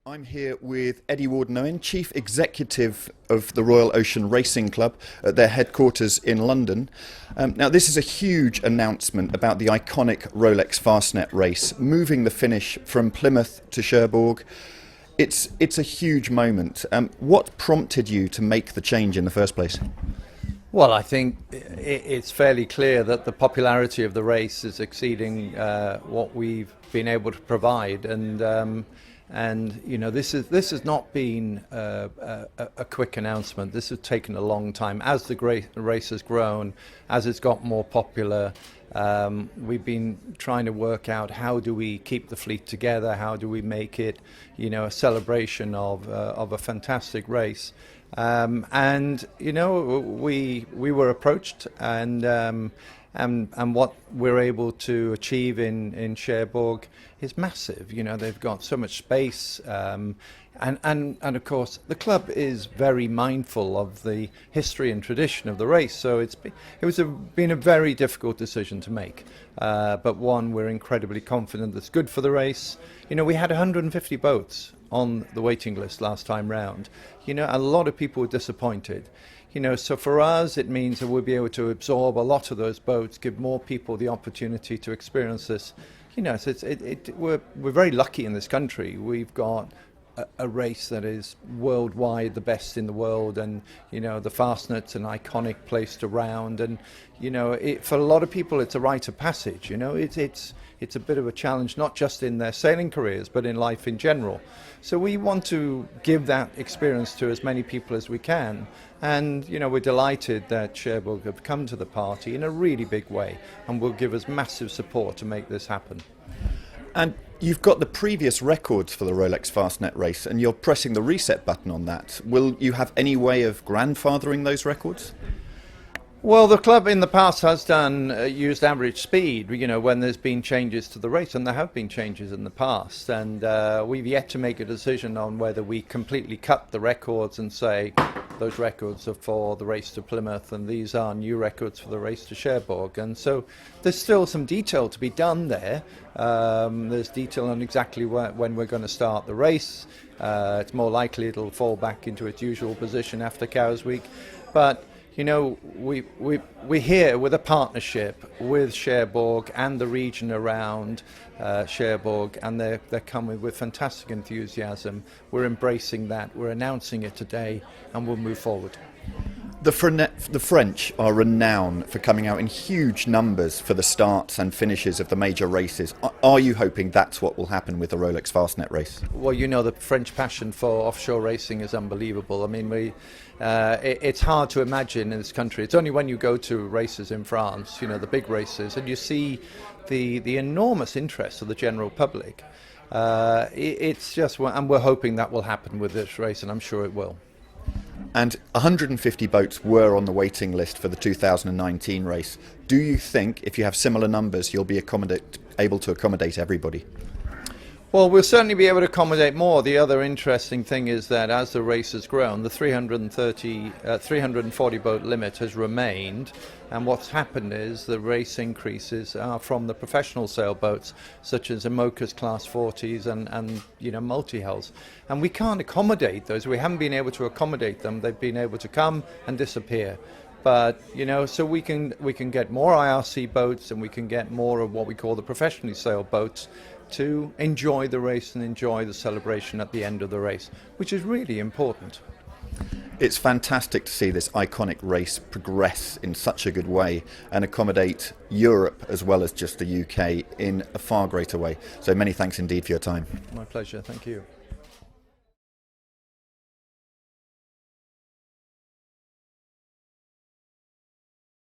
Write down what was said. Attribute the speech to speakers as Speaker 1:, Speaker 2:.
Speaker 1: I'm here with Eddie Warden Owen, Chief Executive of the Royal Ocean Racing Club at their headquarters in London. Now, this is a huge announcement about the iconic Rolex Fastnet Race, moving the finish from Plymouth to Cherbourg. It's a huge moment. What prompted you to make the change in the first place?
Speaker 2: Well, I think it's fairly clear that the popularity of the race is exceeding what we've been able to provide, and you know, this has not been a quick announcement. This has taken a long time. As the race has grown, as it's got more popular, we've been trying to work out how do we keep the fleet together, how do we make it, you know, a celebration of a fantastic race. And you know, we were approached, and what we're able to achieve in Cherbourg is massive. You know, they've got so much space, and of course the club is very mindful of the history and tradition of the race. So been a very difficult decision to make, but one we're incredibly confident that's good for the race. You know, we had 150 boats on the waiting list last time round. You know, a lot of people were disappointed. You know, so for us it means that we'll be able to absorb a lot of those boats, give more people the opportunity to experience this. You know, so we're very lucky in this country. We've got a race that is worldwide the best in the world, and you know, the Fastnet's an iconic place to round, and you know, for a lot of people it's a rite of passage. You know, it's a bit of a challenge, not just in their sailing careers but in life in general. So we want to give that experience to as many people as we can, and you know, we're delighted that Cherbourg have come to the party in a really big way and will give us massive support to make this happen.
Speaker 1: And you've got the previous records for the Rolex Fastnet Race, and you're pressing the reset button on that. Will you have any way of grandfathering those records?
Speaker 2: Well, the club in the past has used average speed, you know, when there's been changes to the race, and there have been changes in the past, and we've yet to make a decision on whether we completely cut the records and say those records are for the race to Plymouth and these are new records for the race to Cherbourg. And so there's still some detail to be done there. There's detail on exactly when we're going to start the race. It's more likely it'll fall back into its usual position after Cows Week, but you know, we're here with a partnership with Cherbourg and the region around Cherbourg, and they're coming with fantastic enthusiasm. We're embracing that, we're announcing it today, and we'll move forward.
Speaker 1: The French are renowned for coming out in huge numbers for the starts and finishes of the major races. Are you hoping that's what will happen with the Rolex Fastnet Race?
Speaker 2: Well, you know, the French passion for offshore racing is unbelievable. I mean, it's hard to imagine in this country. It's only when you go to races in France, you know, the big races, and you see the enormous interest of the general public. It's just, and we're hoping that will happen with this race, and I'm sure it will.
Speaker 1: And 150 boats were on the waiting list for the 2019 race. Do you think, if you have similar numbers, you'll be able to accommodate everybody?
Speaker 2: Well, we'll certainly be able to accommodate more. The other interesting thing is that as the race has grown, the 340 boat limit has remained, and what's happened is the race increases are from the professional sailboats such as Imoca's Class 40s and you know, multi-hulls, and we can't accommodate those. We haven't been able to accommodate them. They've been able to come and disappear. But you know, so we can get more IRC boats, and we can get more of what we call the professionally sailed boats to enjoy the race and enjoy the celebration at the end of the race, which is really important.
Speaker 1: It's fantastic to see this iconic race progress in such a good way and accommodate Europe as well as just the UK in a far greater way. So many thanks indeed for your time.
Speaker 2: My pleasure, thank you.